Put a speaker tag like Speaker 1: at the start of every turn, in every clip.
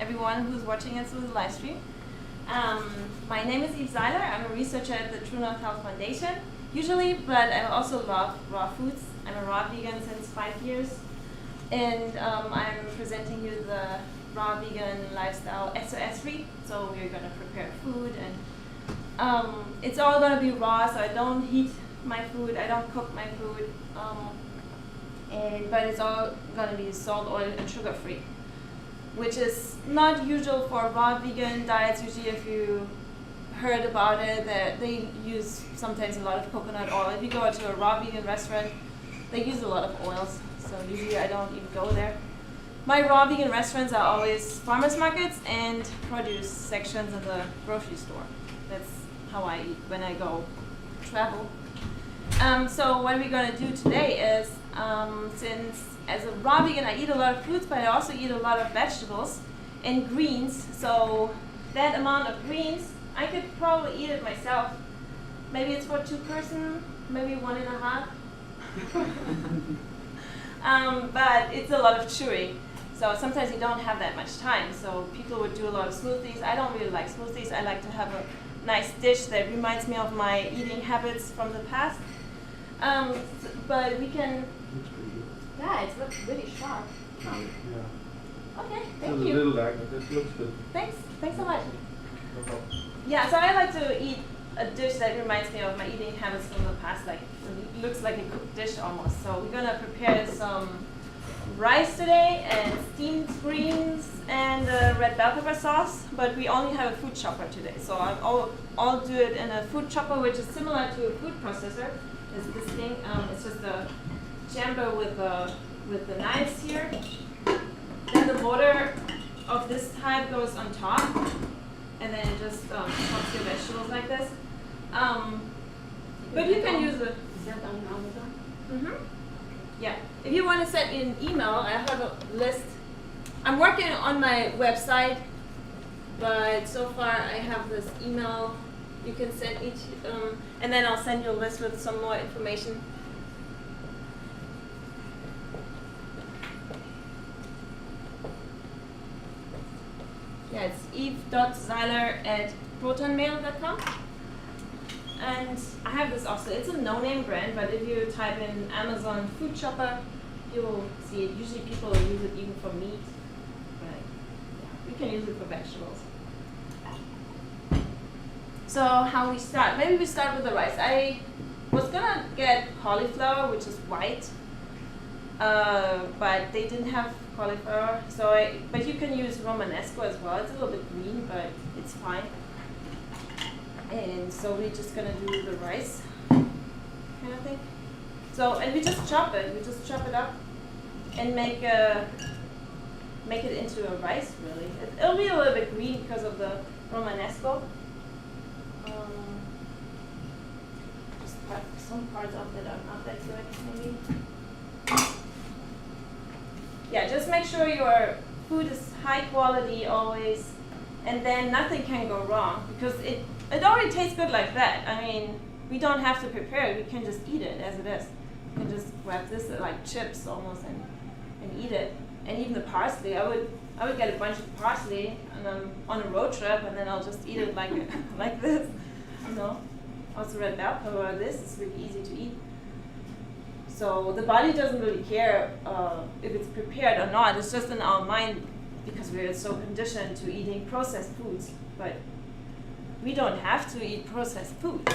Speaker 1: everyone who's watching us through the live stream. My name is Eve Seiler. I'm a researcher at the True North Health Foundation, usually, but I also love raw foods. I'm a raw vegan since 5 years, and I'm presenting you the raw vegan lifestyle SOS-free. So we're going to prepare food, and it's all going to be raw, so I don't heat my food, I don't cook my food, but it's all going to be salt, oil, and sugar-free, which is not usual for raw vegan diets. Usually if you heard about it, that they use sometimes a lot of coconut oil. If you go to a raw vegan restaurant, they use a lot of oils, so usually I don't even go there. My raw vegan restaurants are always farmers markets and produce sections in the grocery store. That's how I eat when I go travel. So what we're going to do today is, since as a raw vegan I eat a lot of fruits, but I also eat a lot of vegetables and greens, so that amount of greens, I could probably eat it myself. Maybe it's for 2 person, maybe 1.5. But it's a lot of chewing. So sometimes you don't have that much time. So people would do a lot of smoothies. I don't really like smoothies. I like to have a nice dish that reminds me of my eating habits from the past. But we can, yeah, it looks really sharp. Huh.
Speaker 2: Yeah.
Speaker 1: Okay,
Speaker 2: It's
Speaker 1: thank
Speaker 2: a
Speaker 1: you.
Speaker 2: little dark, but it looks good.
Speaker 1: Thanks so much.
Speaker 2: No problem.
Speaker 1: Yeah, so I like to eat a dish that reminds me of my eating habits from the past, like it looks like a cooked dish almost. So we're gonna prepare some rice today and steamed greens and red bell pepper sauce, but we only have a food chopper today. So I'll do it in a food chopper, which is similar to a food processor. Is this thing? It's just a chamber with the knives here. Then the motor of this type goes on top, and then it just chops your vegetables like this. But you can use it.
Speaker 3: Is that on Amazon?
Speaker 1: Mm-hmm. Yeah. If you want to send me an email, I have a list. I'm working on my website, but so far I have this email. You can send each, and then I'll send you a list with some more information. Yeah, it's eve.seiler@protonmail.com. And I have this also. It's a no-name brand, but if you type in Amazon food chopper, you will see it. Usually people use it even for meat, but yeah, we can use it for vegetables. So how we start? Maybe we start with the rice. I was gonna get cauliflower, which is white, but they didn't have cauliflower. But you can use Romanesco as well. It's a little bit green, but it's fine. And so we're just gonna do the rice kind of thing. So, and we just chop it. We just chop it up and make it into a rice. Really, it'll be a little bit green because of the Romanesco. Just cut some parts off that are not that good, maybe. Yeah, just make sure your food is high quality always, and then nothing can go wrong because it already tastes good like that. I mean, we don't have to prepare it. We can just eat it as it is. We can just grab this like chips almost and eat it. And even the parsley, I would get a bunch of parsley and on a road trip, and then I'll just eat it like like this, you know. Also red bell pepper. This is really easy to eat. So the body doesn't really care if it's prepared or not. It's just in our mind because we're so conditioned to eating processed foods. But we don't have to eat processed foods.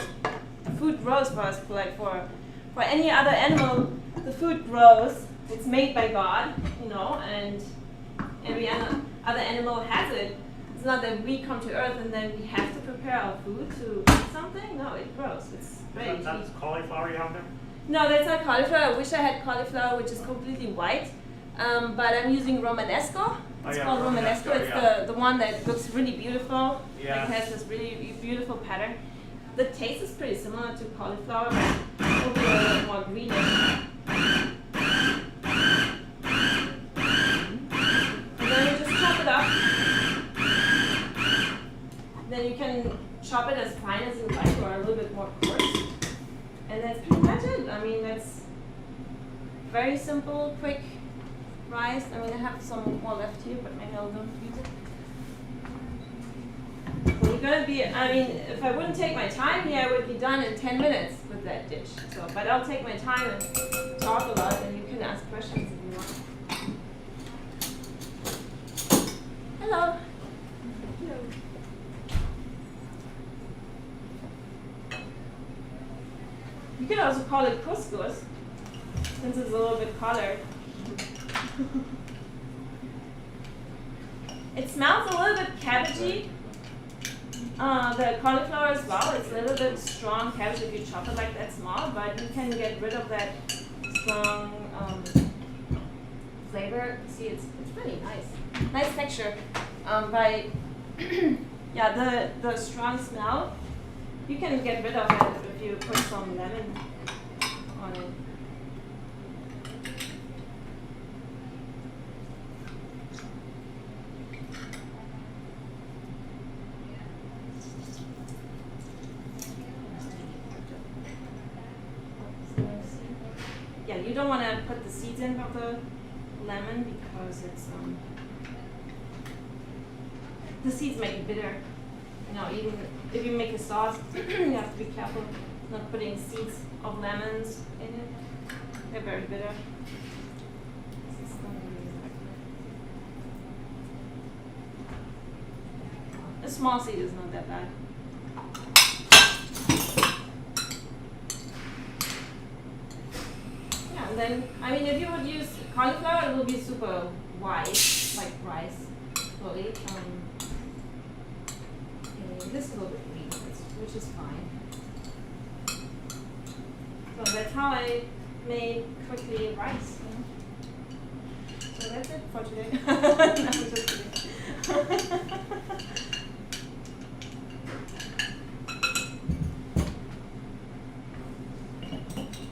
Speaker 1: The food grows for us, for any other animal. The food grows. It's made by God, you know, and every other animal has it. It's not that we come to Earth and then we have to prepare our food to eat something. No, it grows. It's ready.
Speaker 4: That's cauliflower you have there?
Speaker 1: No, that's not cauliflower. I wish I had cauliflower, which is completely white. But I'm using Romanesco. It's called Romanesco. It's the one that looks really beautiful.
Speaker 4: Yeah.
Speaker 1: It has this really beautiful pattern. The taste is pretty similar to cauliflower, but it'll be a little bit more greenish. And then you just chop it up. Then you can chop it as fine as you like or a little bit more coarse. And that's pretty much it. I mean, that's very simple, quick rice. I mean, I have some more left here, but maybe I'll don't use it. gonna be, I mean, if I wouldn't take my time here, I would be done in 10 minutes with that dish. So, but I'll take my time and talk a lot, and you can ask questions if you want. Hello. Hello. You could also call it couscous, since it's a little bit colored. It smells a little bit cabbagey. The cauliflower as well, it's a little bit strong cabbage if you chop it like that small, but you can get rid of that strong flavor. See, it's pretty nice. Nice texture. By yeah, the strong smell, you can get rid of it if you put some lemon on it. Yeah, you don't want to put the seeds in of the lemon because it's the seeds make it bitter. You know, even if you make a sauce, you have to be careful not putting seeds of lemons in it. They're very bitter. A small seed is not that bad. Yeah, and then, I mean, if you would use cauliflower, it will be super white, like rice, fully. This is a little bit green, which is fine. So that's how I made quickly rice. So that's it for today. No, I'm just kidding.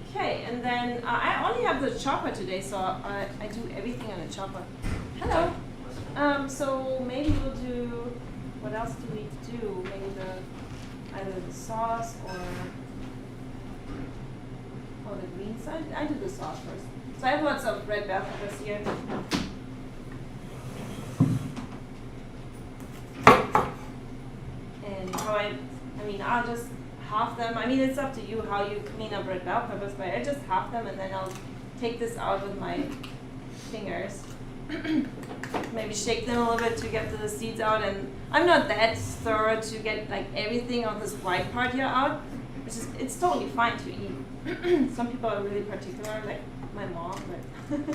Speaker 1: Okay, and then I only have the chopper today, so I do everything on the chopper. Hello. So maybe we'll do. What else do we do? Maybe either the sauce or the greens. I do the sauce first. So I have lots of red bell peppers here. And how I mean, I'll just half them. I mean, it's up to you how you clean up red bell peppers, but I just half them and then I'll take this out with my fingers. Maybe shake them a little bit to get the seeds out, and I'm not that thorough to get like everything of this white part here out, which is it's totally fine to eat. Some people are really particular, like my mom, but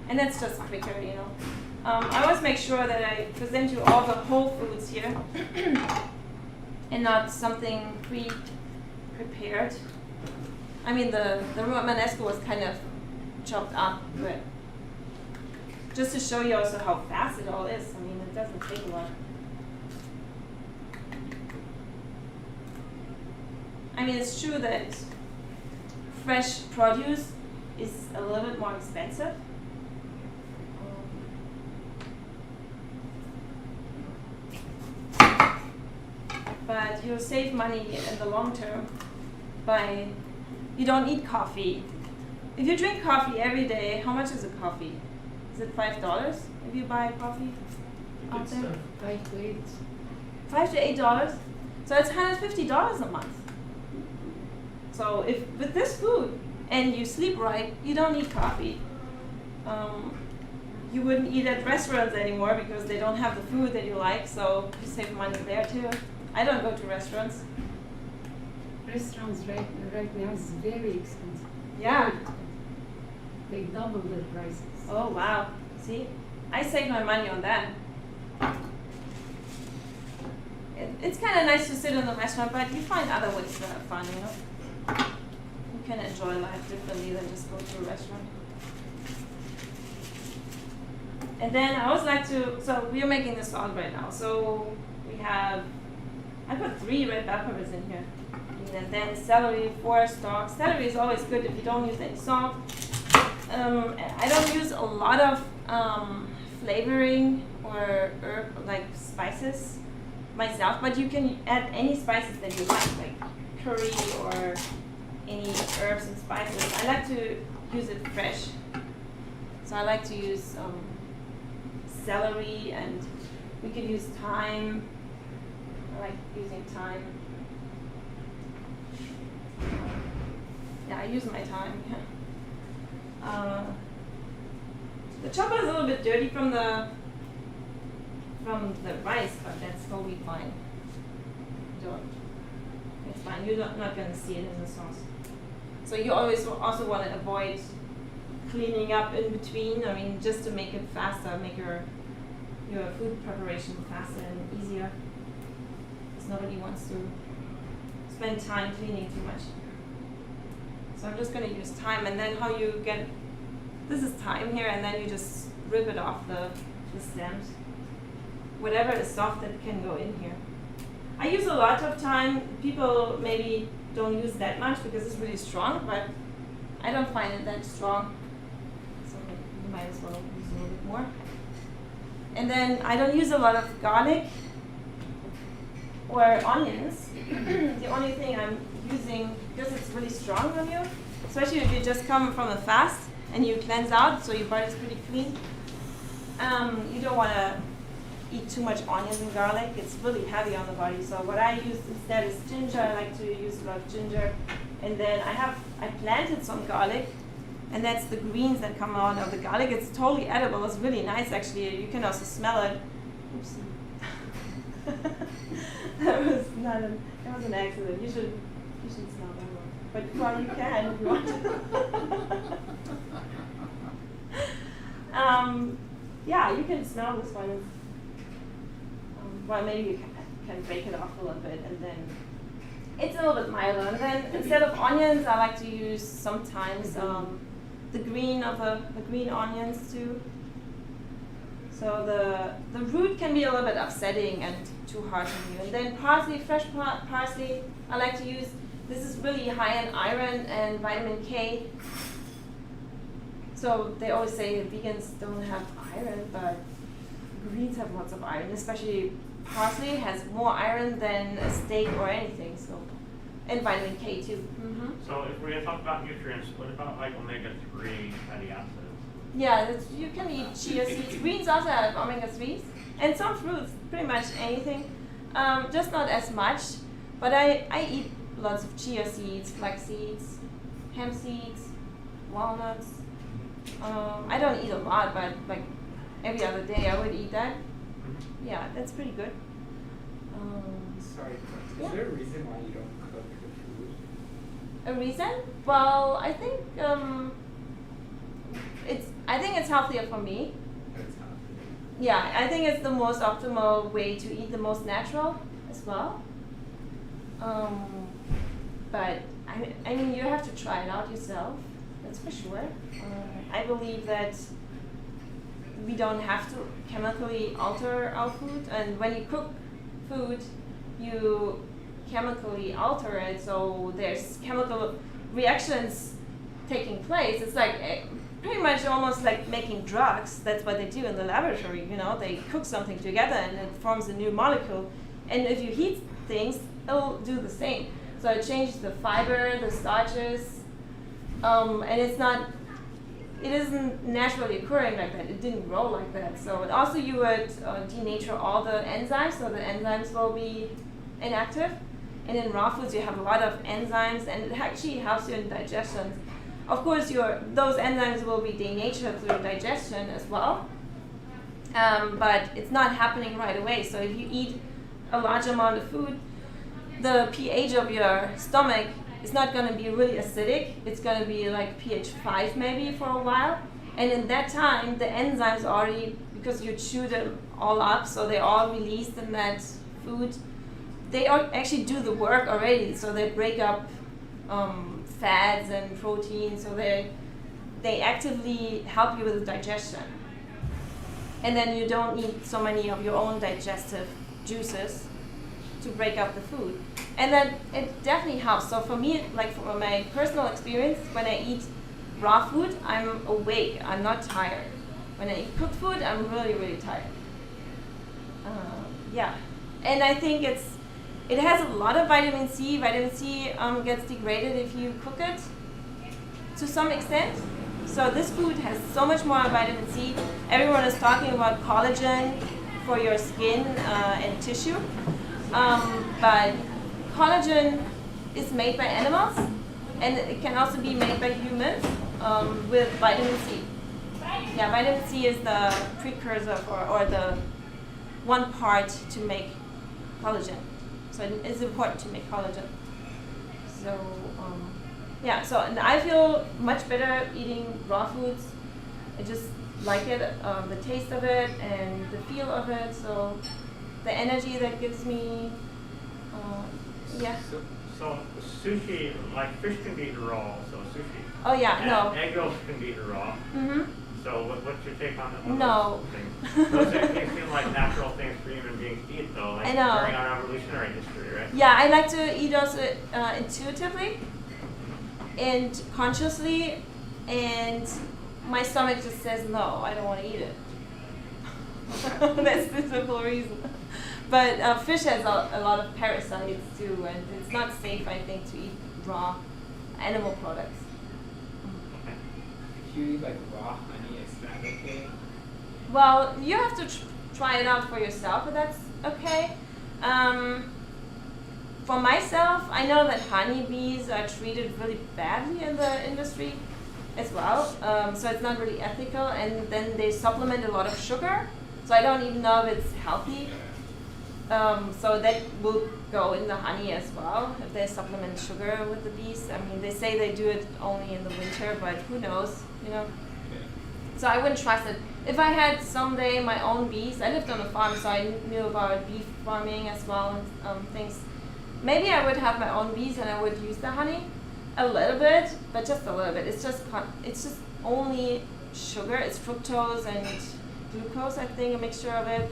Speaker 1: and that's just quicker, you know. I always make sure that I present you all the whole foods here and not something pre-prepared. I mean, the romanesco was kind of chopped up, but just to show you also how fast it all is. I mean, it doesn't take a lot. I mean, it's true that fresh produce is a little bit more expensive. But you'll save money in the long term by you don't eat coffee. If you drink coffee every day, how much is a coffee? Is it $5 if you buy coffee out there?
Speaker 3: $5 to $8.
Speaker 1: $5 to $8. So it's $150 a month. So if with this food and you sleep right, you don't need coffee. You wouldn't eat at restaurants anymore because they don't have the food that you like, so you save money there too. I don't go to restaurants.
Speaker 3: Restaurants right now is very expensive.
Speaker 1: Yeah.
Speaker 3: They double their prices.
Speaker 1: Oh wow. See? I save my money on that. It's kind of nice to sit in the restaurant, but you find other ways to have fun, you know? You can enjoy life differently than just go to a restaurant. And then I always like to, so we're making this sauce right now. So we have, I put 3 red bell peppers in here. And then celery, 4 stalks. Celery is always good if you don't use any salt. I don't use a lot of flavoring or herb, like spices myself, but you can add any spices that you like curry or any herbs and spices. I like to use it fresh. So I like to use celery, and we could use thyme. I like using thyme. Yeah, I use my thyme. The chopper is a little bit dirty from the rice, but that's totally fine. It's fine. You're not going to see it in the sauce. So you always also want to avoid cleaning up in between. I mean, just to make it faster, make your food preparation faster and easier. Because nobody wants to spend time cleaning too much. So I'm just going to use thyme, and then how you get this is thyme here, and then you just rip it off the stems. Whatever is soft that can go in here. I use a lot of thyme. People maybe don't use that much because it's really strong, but I don't find it that strong. So you might as well use a little bit more. And then I don't use a lot of garlic or onions. The only thing I'm using, because it's really strong on you, especially if you just come from a fast and you cleanse out, so your body's pretty clean. You don't want to eat too much onions and garlic. It's really heavy on the body. So what I use instead is ginger. I like to use a lot of ginger. And then I planted some garlic, and that's the greens that come out of the garlic. It's totally edible. It's really nice actually. You can also smell it. Oops. That was an accident. You should smell that one. But well, you can if you want to. Yeah, you can smell this one. Well, maybe you can break it off a little bit, and then it's a little bit milder. And then instead of onions, I like to use sometimes the green onions too. So the root can be a little bit upsetting and too harsh on you. And then parsley, fresh parsley, I like to use. This is really high in iron and vitamin K. So they always say vegans don't have iron, but greens have lots of iron, especially parsley has more iron than a steak or anything. So, and vitamin K too. Mm-hmm.
Speaker 4: So if we're going to talk about nutrients, what about like omega-3 fatty acids?
Speaker 1: Yeah, you can eat chia seeds. Greens also have omega-3s, and some fruits, pretty much anything. Just not as much, but I eat lots of chia seeds, flax seeds, hemp seeds, walnuts. I don't eat a lot, but like every other day I would eat that. Yeah, that's pretty good.
Speaker 5: Sorry,
Speaker 1: Yeah.
Speaker 5: is there a reason why you don't cook the food?
Speaker 1: A reason? Well, I think it's healthier for me.
Speaker 5: It's not.
Speaker 1: Yeah, I think it's the most optimal way to eat the most natural as well. But I mean, you have to try it out yourself. That's for sure. I believe that we don't have to chemically alter our food, and when you cook food, you chemically alter it, so there's chemical reactions taking place. It's like pretty much almost like making drugs. That's what they do in the laboratory. You know, they cook something together and it forms a new molecule. And if you heat things, it'll do the same. So it changes the fiber, the starches, and it isn't naturally occurring like that. It didn't grow like that. So also you would denature all the enzymes, so the enzymes will be inactive. And in raw foods you have a lot of enzymes, and it actually helps you in digestion. Of course, those enzymes will be denatured through digestion as well, but it's not happening right away. So if you eat a large amount of food, the pH of your stomach is not going to be really acidic. It's going to be like pH 5 maybe for a while. And in that time, the enzymes already, because you chew them all up, so they're all released in that food, they actually do the work already. So they break up fats and proteins, so they actively help you with the digestion. And then you don't need so many of your own digestive juices to break up the food. And then it definitely helps. So for me, like from my personal experience, when I eat raw food, I'm awake, I'm not tired. When I eat cooked food, I'm really, really tired. Yeah, and I think it has a lot of vitamin C. Vitamin C gets degraded if you cook it to some extent. So this food has so much more vitamin C. Everyone is talking about collagen for your skin and tissue, but collagen is made by animals, and it can also be made by humans with vitamin C. Yeah, vitamin C is the precursor or the one part to make collagen. So it's important to make collagen. So yeah, so and I feel much better eating raw foods. I just like it, the taste of it and the feel of it. So the energy that gives me, yeah.
Speaker 4: So sushi, like fish can be eaten raw, so sushi.
Speaker 1: Oh yeah,
Speaker 4: And
Speaker 1: no.
Speaker 4: egg yolks can be eaten raw.
Speaker 1: Mhm.
Speaker 4: So what's your take on
Speaker 1: No.
Speaker 4: those things? Those things seem like natural things for human beings to eat, though, like
Speaker 1: I know.
Speaker 4: during our evolutionary history, right?
Speaker 1: Yeah, I like to eat those intuitively and consciously, and my stomach just says no, I don't want to eat it. That's the simple reason. But fish has a lot of parasites too, and it's not safe, I think, to eat raw animal products.
Speaker 5: If you eat like raw honey, is that okay?
Speaker 1: Well, you have to try it out for yourself, but that's okay. For myself, I know that honeybees are treated really badly in the industry as well, so it's not really ethical, and then they supplement a lot of sugar, so I don't even know if it's healthy. So that will go in the honey as well, if they supplement sugar with the bees. I mean, they say they do it only in the winter, but who knows, you know? So I wouldn't trust it. If I had someday my own bees, I lived on a farm, so I knew about bee farming as well and things. Maybe I would have my own bees and I would use the honey a little bit, but just a little bit. It's just only sugar. It's fructose and glucose, I think, a mixture of it,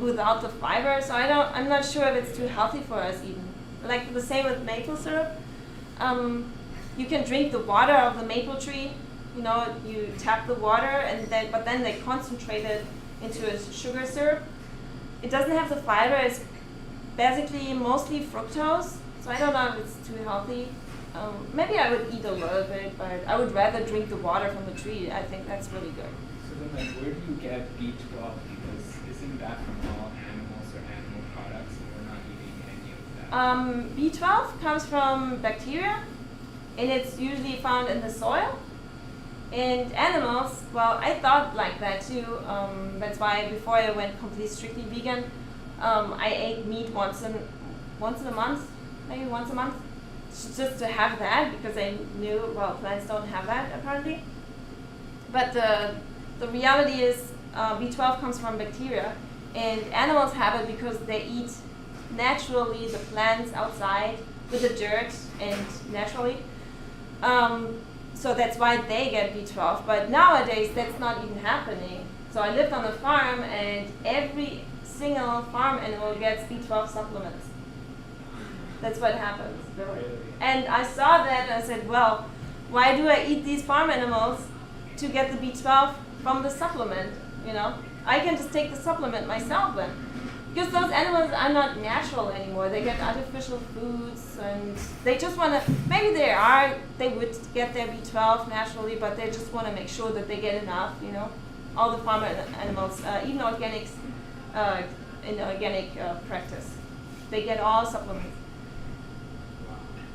Speaker 1: without the fiber. So I'm not sure if it's too healthy for us even. Like the same with maple syrup. You can drink the water of the maple tree. You know, you tap the water, but then they concentrate it into a sugar syrup. It doesn't have the fiber. It's basically mostly fructose. So I don't know if it's too healthy. Maybe I would eat a little bit, but I would rather drink the water from the tree. I think that's really good.
Speaker 5: So then, like, where do you get B12? Because isn't that from all animals or animal products, and we're not eating any of that?
Speaker 1: B12 comes from bacteria, and it's usually found in the soil. And animals, well, I thought like that too. That's why before I went completely strictly vegan, I ate meat once in a month, maybe once a month, just to have that, because I knew, well, plants don't have that apparently. But the reality is B12 comes from bacteria, and animals have it because they eat naturally the plants outside with the dirt and naturally. So that's why they get B12. But nowadays, that's not even happening. So I lived on a farm, and every single farm animal gets B12 supplements. That's what happens.
Speaker 5: Really?
Speaker 1: And I saw that, and I said, well, why do I eat these farm animals to get the B12 from the supplement? You know, I can just take the supplement myself then. Because those animals are not natural anymore. They get artificial foods, and they just want to, maybe they would get their B12 naturally, but they just want to make sure that they get enough, you know. All the farm animals, even organics, in organic practice, they get all supplements.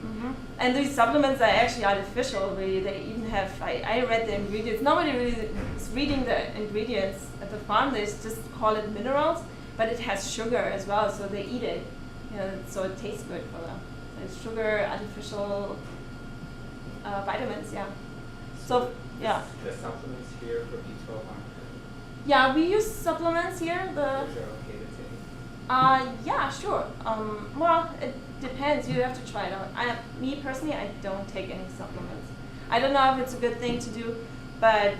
Speaker 1: Mm-hmm. And these supplements are actually artificial. They even have, I read the ingredients. Nobody really is reading the ingredients at the farm. They just call it minerals. But it has sugar as well, so they eat it. You know, so it tastes good for them. It's sugar, artificial vitamins, yeah. So, yeah.
Speaker 5: The supplements here for B12 aren't good.
Speaker 1: Yeah, we use supplements here.
Speaker 5: Those are okay to take.
Speaker 1: Yeah, sure. Well, it depends. You have to try it out. Me personally, I don't take any supplements. I don't know if it's a good thing to do, but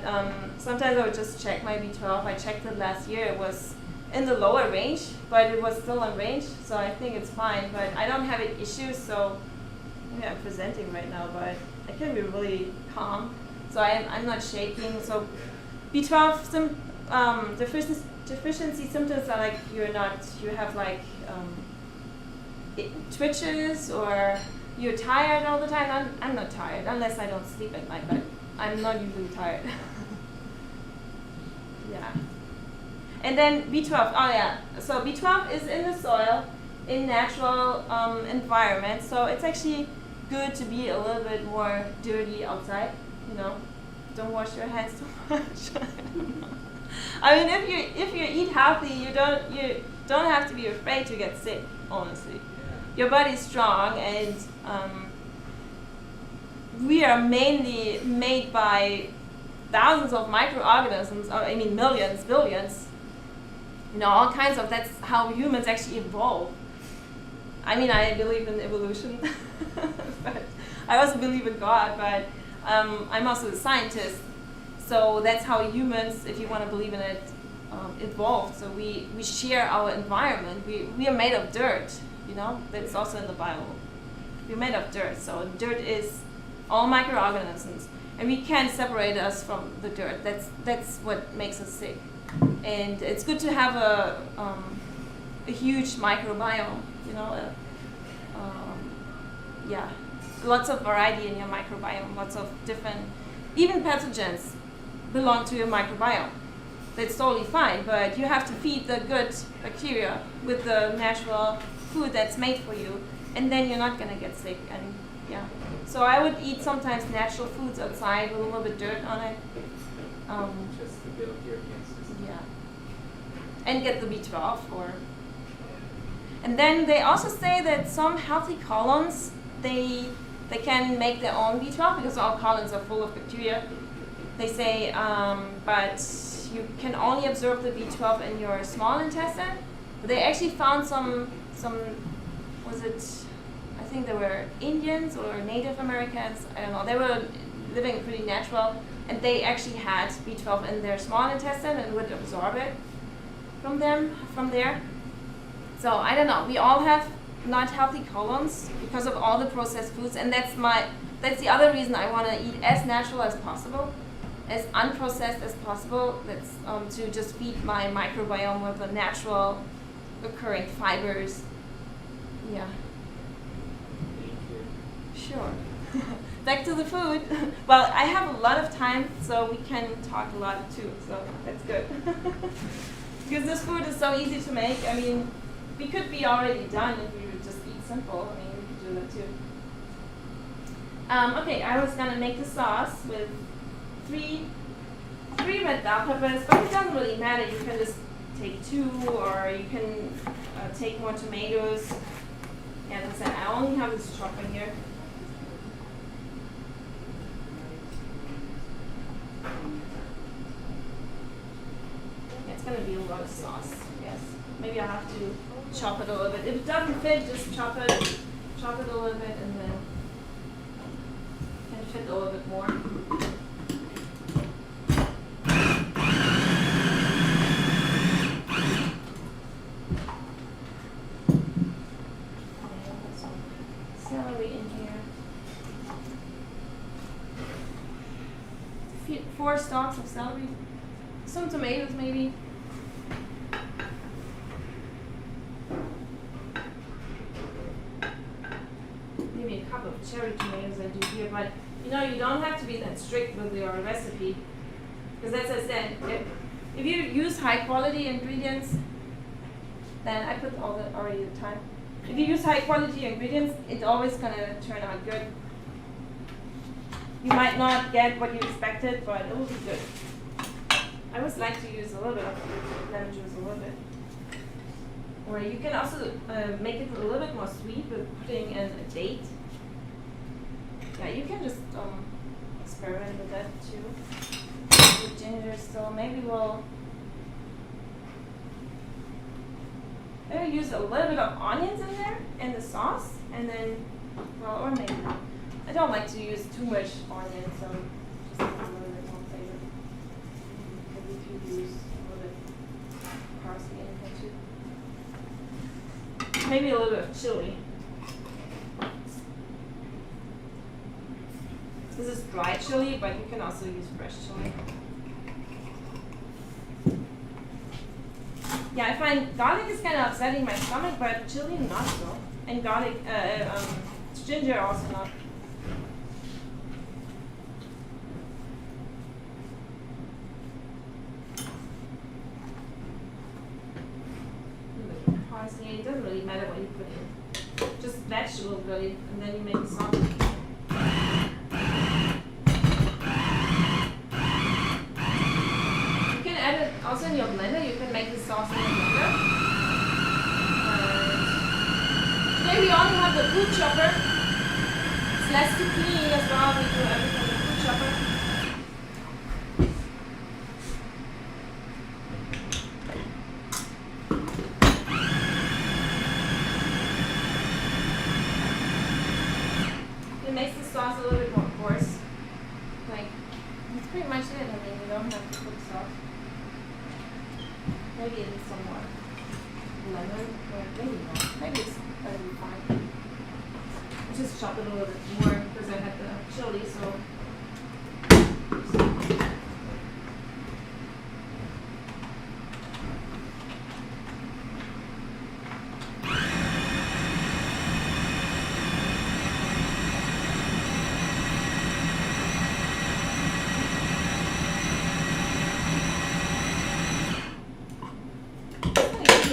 Speaker 1: sometimes I would just check my B12. I checked it last year. It was in the lower range, but it was still in range, so I think it's fine. But I don't have any issues, so yeah, I'm presenting right now, but I can be really calm. So I'm not shaking. So B12 deficiency symptoms are like you have like twitches, or you're tired all the time. I'm not tired unless I don't sleep at night, but I'm not usually tired. Yeah. And then B12. Oh yeah. So B12 is in the soil, in natural environment. So it's actually good to be a little bit more dirty outside. You know, don't wash your hands too much. I mean, if you eat healthy, you don't have to be afraid to get sick. Honestly, your body's strong, and we are mainly made by thousands of microorganisms. Or, I mean, millions, billions. You know, all kinds of. That's how humans actually evolve. I mean, I believe in evolution, but I also believe in God. But I'm also a scientist, so that's how humans, if you want to believe in it, evolved. So we share our environment. We are made of dirt. You know, that's also in the Bible. We're made of dirt. So dirt is all microorganisms, and we can't separate us from the dirt. That's what makes us sick. And it's good to have a huge microbiome. You know, yeah, lots of variety in your microbiome. Lots of different, even pathogens belong to your microbiome. That's totally fine, but you have to feed the good bacteria with the natural food that's made for you, and then you're not gonna get sick. And yeah, so I would eat sometimes natural foods outside with a little bit dirt on it.
Speaker 5: Just to build your immune system.
Speaker 1: Yeah, and get the B12 or. And then they also say that some healthy colons they can make their own B12 because all colons are full of bacteria. They say, but you can only absorb the B12 in your small intestine. But they actually found some was it? I think they were Indians or Native Americans. I don't know. They were living pretty natural, and they actually had B12 in their small intestine and would absorb it from there. So I don't know. We all have not healthy colons because of all the processed foods, and that's the other reason I want to eat as natural as possible, as unprocessed as possible. That's to just feed my microbiome with the natural occurring fibers. Yeah.
Speaker 5: Thank you.
Speaker 1: Sure. Back to the food. Well, I have a lot of time, so we can talk a lot too. So that's good. Because this food is so easy to make. I mean, we could be already done if we would just eat simple. I mean, we could do that too. Okay, I was gonna make the sauce with three red bell peppers, but it doesn't really matter. You can just take 2, or you can take more tomatoes. As I said, I only have this chopper here. It's gonna be a lot of sauce, yes. Maybe I'll have to chop it a little bit. If it doesn't fit, just chop it a little bit, and then can fit a little bit more. Celery in here. 4 stalks of celery. Some tomatoes maybe. Maybe a couple of cherry tomatoes I do here, but you know, you don't have to be that strict with your recipe. Because as I said, if you use high quality ingredients, then I put all the already the time. If you use high quality ingredients, it's always gonna turn out good. You might not get what you expected, but it will be good. I always like to use a little bit of lemon juice, a little bit. Or you can also make it a little bit more sweet with putting in a date. Yeah, you can just experiment with that too. With ginger, so maybe we'll use a little bit of onions in there in the sauce, and then, well, or maybe not. I don't like to use too much onion, so just a little bit more flavor. Maybe if you use a little bit of parsley in here too. Maybe a little bit of chili. This is dry chili, but you can also use fresh chili. Yeah, I find garlic is kind of upsetting my stomach, but chili not so. And garlic, ginger also not. vegetables really, and then you make a sauce. You can add it also in your blender. You can make the sauce in your blender. Today we only have the food chopper. It's less to clean as well. We do everything with the food chopper. It makes the sauce a little bit more coarse. Like, that's pretty much it. I mean, you don't have to cook sauce. Maybe it needs some more lemon, or maybe not. Maybe it's gonna be fine. I just chop it a little bit more because I had the chili, so.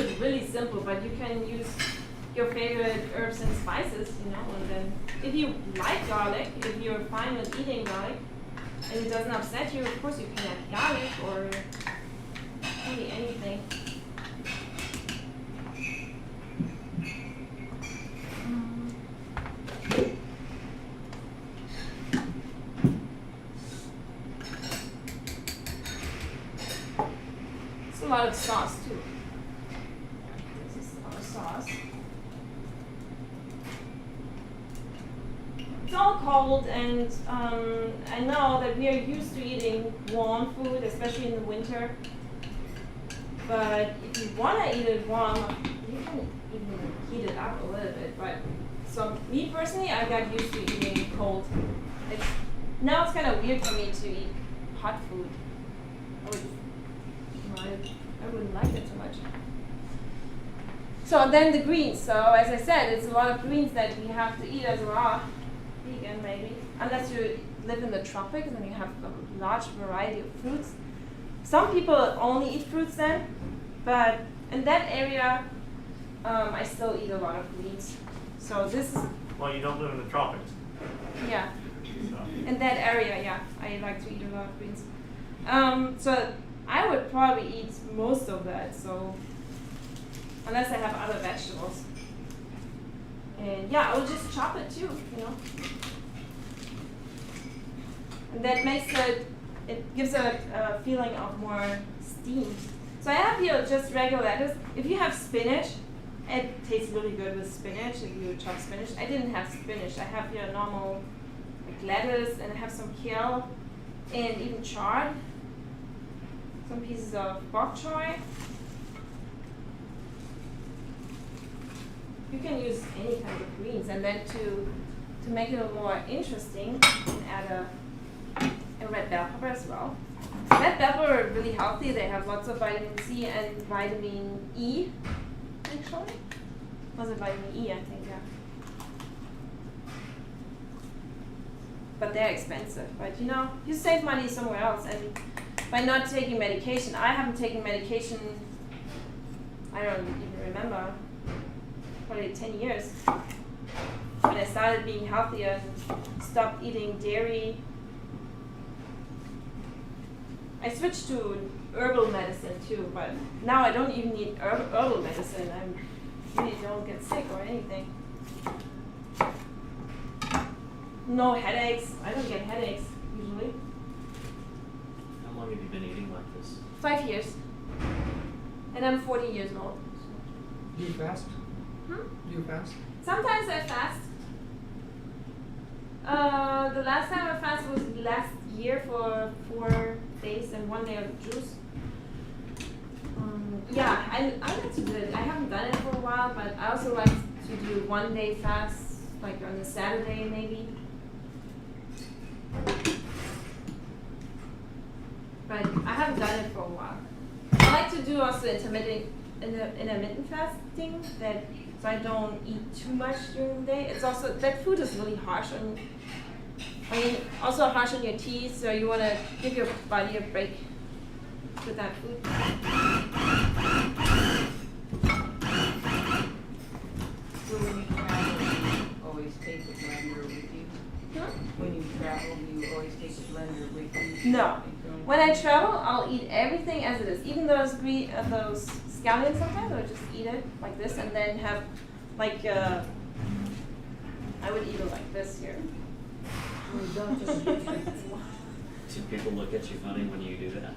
Speaker 1: It's really simple, but you can use your favorite herbs and spices, you know, and then if you like garlic, if you're fine with eating garlic, and it doesn't upset you, of course you can add garlic or really anything. It's a lot of sauce too. This is our sauce. It's all cold, and I know that we are used to eating warm food, especially in the winter. But if you want to eat it warm, you can even heat it up a little bit. But so me personally, I got used to eating cold. Now it's kind of weird for me to eat hot food. I wouldn't like it too much. So then the greens. So as I said, it's a lot of greens that we have to eat as raw. Vegan maybe, unless you live in the tropics and you have a large variety of fruits. Some people only eat fruits then, but in that area, I still eat a lot of greens. So this is,
Speaker 4: Well, you don't live in the tropics.
Speaker 1: yeah,
Speaker 4: So.
Speaker 1: in that area, yeah, I like to eat a lot of greens. So I would probably eat most of that, so unless I have other vegetables. And yeah, I will just chop it too, you know. And that makes it gives a feeling of more steam. So I have here just regular lettuce. If you have spinach, it tastes really good with spinach, if you chop spinach. I didn't have spinach. I have here normal like lettuce, and I have some kale, and even chard. Some pieces of bok choy. You can use any kind of greens, and then to make it a little more interesting, you can add a red bell pepper as well. Red pepper are really healthy. They have lots of vitamin C and vitamin E, actually. Was it vitamin E, I think, yeah. But they're expensive. But you know, you save money somewhere else, and by not taking medication. I haven't taken medication, I don't even remember, probably 10 years. When I started being healthier and stopped eating dairy, I switched to herbal medicine too, but now I don't even need herbal medicine. I really don't get sick or anything. No headaches. I don't get headaches usually.
Speaker 2: How long have you been eating like this?
Speaker 1: 5 years. And I'm 40 years old.
Speaker 6: Do you fast?
Speaker 1: Hmm?
Speaker 6: Do you fast?
Speaker 1: Sometimes I fast. The last time I fasted was last year for 4 days and 1 day of juice. Yeah, I like to do it. I haven't done it for a while, but I also like to do 1 day fast, like on a Saturday maybe. But I haven't done it for a while. I like to do also intermittent fasting, that so I don't eat too much during the day. It's also that food is really harsh on, also harsh on your teeth. So you want to give your body a break with that food. Really
Speaker 7: take a blender with you?
Speaker 1: No.
Speaker 7: And go-
Speaker 1: When I travel, I'll eat everything as it is. Even those those scallions sometimes, I'll just eat it like this and then have like I would eat it like this here.
Speaker 3: My daughter.
Speaker 2: Do people look at you funny when you do that?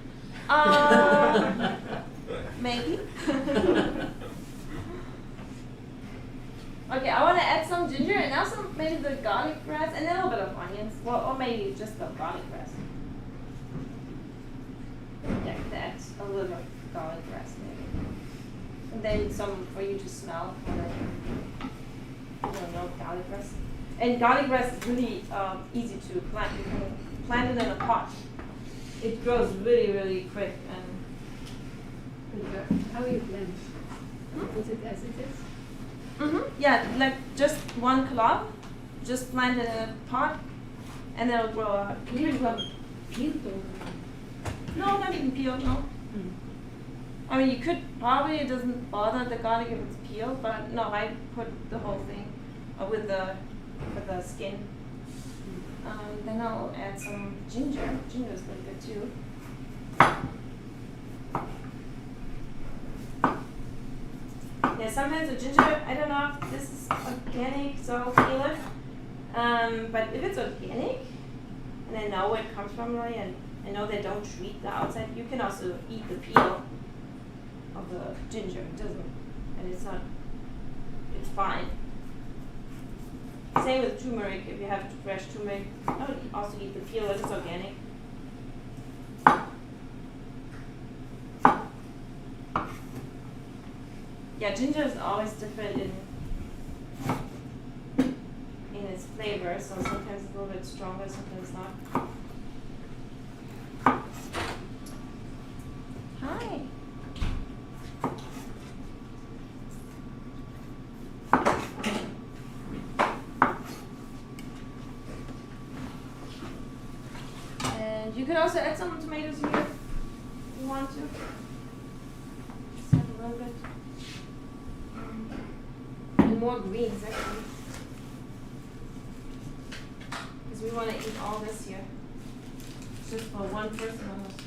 Speaker 1: Maybe. Okay, I want to add some ginger and now some maybe the garlic grass and a little bit of onions. Well, or maybe just the garlic grass. Yeah, that's a little bit of garlic grass maybe. And then some for you to smell. I don't know, garlic grass. And garlic grass is really easy to plant. You can plant it in a pot. It grows really, really quick and pretty good.
Speaker 3: How you plant? Put it as it is?
Speaker 1: Yeah, like just one clove, just plant it in a pot, and it'll grow up.
Speaker 3: Peeled or?
Speaker 1: No, not even peeled, no. I mean, you could probably, it doesn't bother the garlic if it's peeled, but no, I put the whole thing with the skin. Then I'll add some ginger. Ginger is really good too. Yeah, sometimes the ginger, I don't know if this is organic, so I'll peel it. But if it's organic, and I know where it comes from really, and I know they don't treat the outside, you can also eat the peel of the ginger. It doesn't, and it's not, it's fine. Same with turmeric, if you have fresh turmeric, I would also eat the peel if it's organic. Yeah, ginger is always different in its flavor, so sometimes it's a little bit stronger, sometimes not. Hi. And you could also add some tomatoes here if you want to. Just add a little bit. And more greens actually. Because we want to eat all this here. Just for one person almost.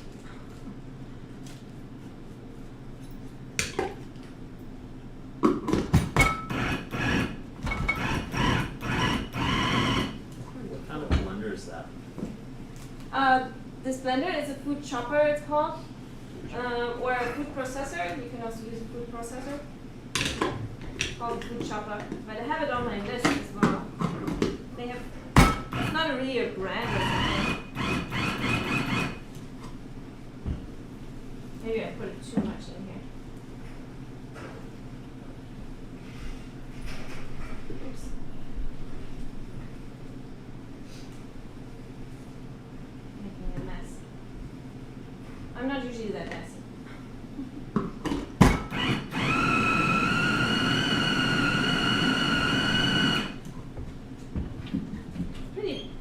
Speaker 2: What kind of blender is that?
Speaker 1: This blender is a food chopper, it's called, or a food processor. You can also use a food processor. It's called a food chopper, but I have it on my list as well. They have, it's not really a brand or something. Maybe I put too much in here. Oops. Making a mess. I'm not usually that messy. Pretty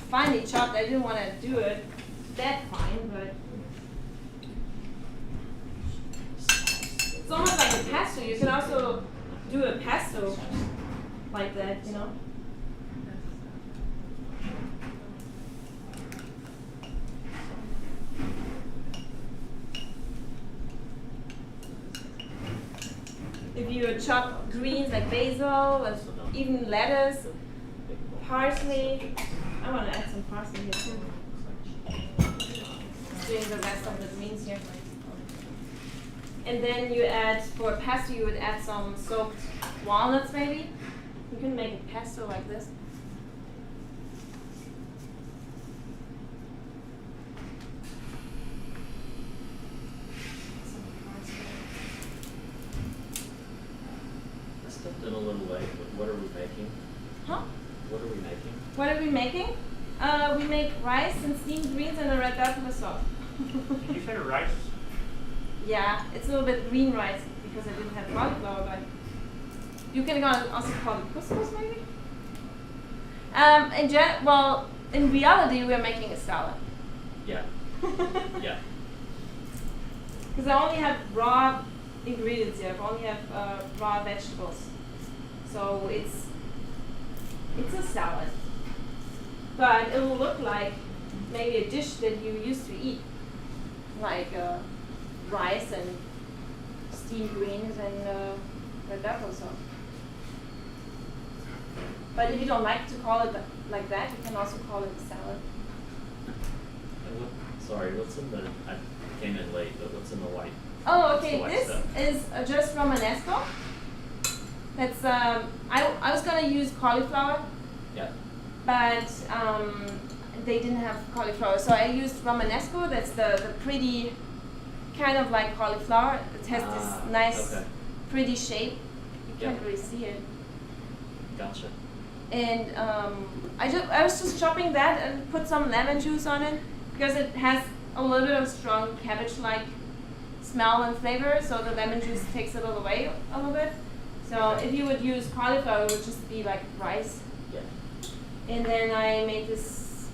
Speaker 1: finely chopped. I didn't want to do it that fine, but it's almost like a pesto. You can also do a pesto like that, you know. If you chop greens like basil, or even lettuce, parsley. I want to add some parsley here too. Doing the rest of the greens here. And then you add, for pesto, you would add some soaked walnuts maybe. You can make a pesto like this.
Speaker 2: I stepped in a little late, but what are we making?
Speaker 1: Huh?
Speaker 2: What are we making?
Speaker 1: What are we making? We make rice and steamed greens and a red bell pepper sauce.
Speaker 4: You said rice?
Speaker 1: Yeah, it's a little bit green rice because I didn't have cauliflower, but you can also call it couscous maybe. In reality, we're making a salad.
Speaker 2: Yeah. Yeah.
Speaker 1: Because I only have raw ingredients here. I only have raw vegetables, so it's a salad. but it will look like maybe a dish that you used to eat, like rice and steamed greens and red pepper sauce. But if you don't like to call it like that, you can also call it a salad.
Speaker 2: And sorry, what's in the, I came in late, but what's in the white?
Speaker 1: Oh,
Speaker 2: What's the
Speaker 1: okay.
Speaker 2: white
Speaker 1: This
Speaker 2: stuff?
Speaker 1: is just Romanesco. That's I was gonna use cauliflower,
Speaker 2: Yeah.
Speaker 1: but they didn't have cauliflower, so I used Romanesco. That's the pretty kind of like cauliflower. It has this nice,
Speaker 2: Okay.
Speaker 1: pretty shape. You can't
Speaker 2: Yeah.
Speaker 1: really see it.
Speaker 2: Gotcha.
Speaker 1: And I was just chopping that and put some lemon juice on it because it has a little bit of strong cabbage-like smell and flavor. So the lemon juice takes it all away a little bit. So if you would use cauliflower, it would just be like rice.
Speaker 2: Yeah.
Speaker 1: And then I made this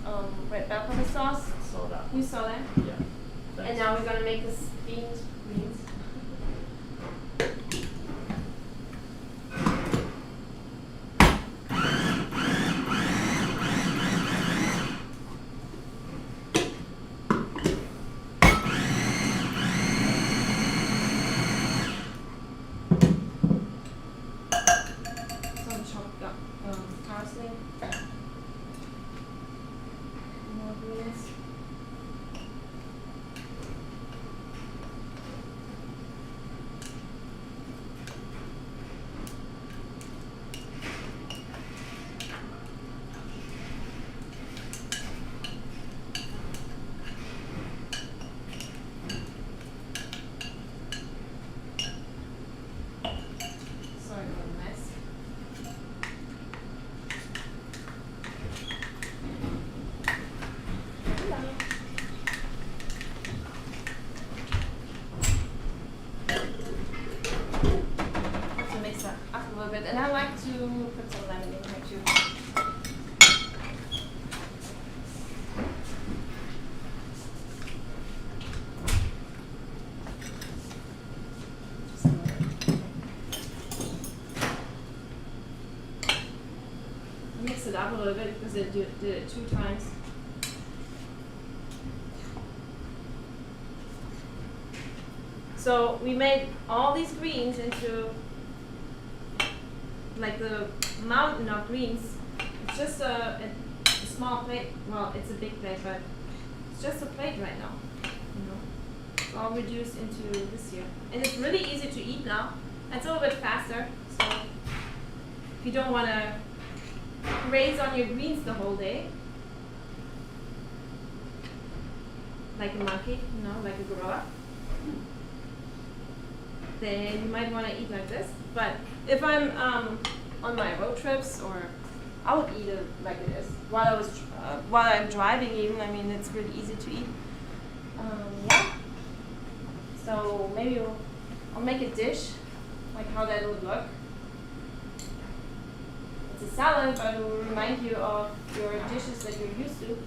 Speaker 1: red bell pepper sauce.
Speaker 2: Saw that.
Speaker 1: You saw that?
Speaker 2: Yeah. Thanks.
Speaker 1: And now we're gonna make this beans greens. Some chopped up parsley. More greens. Sorry for the mess. Hello. Have to mix that up a little bit, and I like to put some lemon in here too. Just a little bit. Mix it up a little bit because I did it 2 times. So we made all these greens into like the mountain of greens. It's just a small plate. Well, it's a big plate, but it's just a plate right now. You know, it's all reduced into this here, and it's really easy to eat now. It's a little bit faster. So if you don't want to graze on your greens the whole day, like a monkey, you know, like a gorilla, then you might want to eat like this. But if I'm on my road trips, or I would eat it like it is while I'm driving. Even, I mean, it's really easy to eat. Yeah. So maybe I'll make a dish like how that would look. It's a salad, but it will remind you of your dishes that you're used to.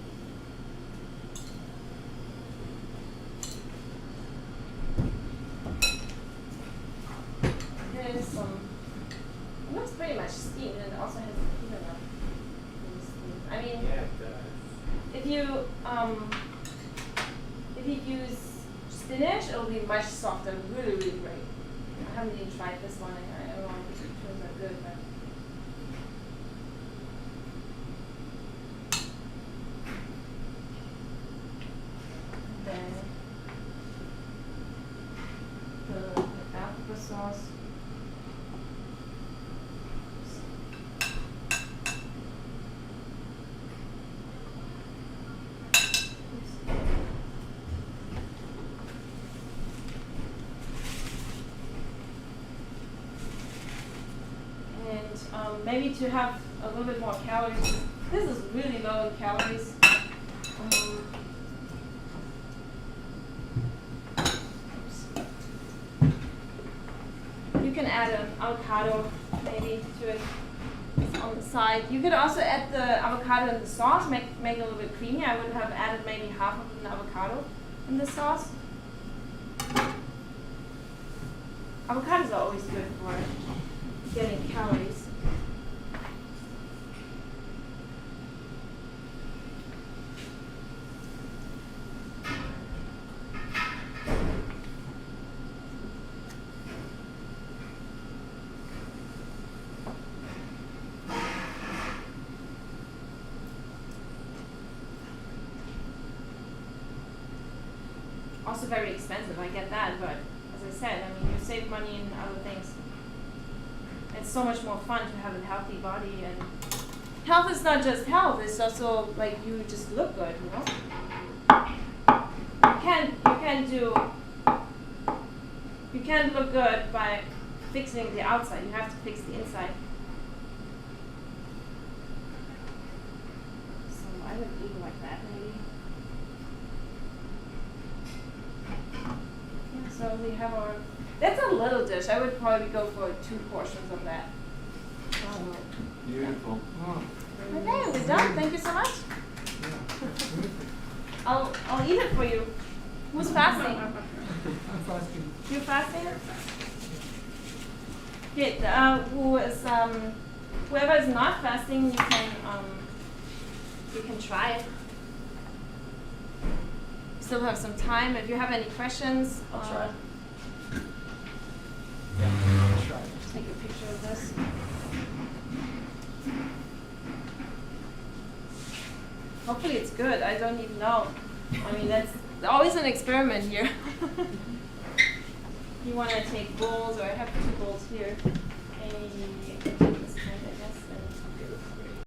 Speaker 1: There's some. It looks pretty much steamed, and it also has a peanut up. I mean,
Speaker 5: Yeah, it does.
Speaker 1: if you use spinach, it'll be much softer. Really, really great. I haven't even tried this one, and I don't know if the pictures are good, but. Then the bell pepper sauce. And maybe to have a little bit more calories. This is really low in calories. You can add an avocado maybe to it on the side. You could also add the avocado in the sauce, make it a little bit creamy. I would have added maybe half of an avocado in the sauce. Avocados are always good for getting calories. also very expensive. I get that, but as I said, I mean, you save money in other things. It's so much more fun to have a healthy body, and health is not just health. It's also like you just look good, you know. You can't look good by fixing the outside. You have to fix the inside. So I would eat like that maybe. Yeah, so we have our, that's a little dish. I would probably go for 2 portions of that. Oh.
Speaker 2: Beautiful.
Speaker 6: Oh,
Speaker 1: Okay, we're done. Thank you so much.
Speaker 6: yeah.
Speaker 1: I'll eat it for you. Who's fasting?
Speaker 6: I'm fasting.
Speaker 1: You fasting? Good. Whoever is not fasting, you can try it. Still have some time. If you have any questions,
Speaker 2: I'll try.
Speaker 6: Try.
Speaker 1: take a picture of this. Hopefully it's good. I don't even know. I mean, that's always an experiment here. You want to take bowls, or I have 2 bowls here.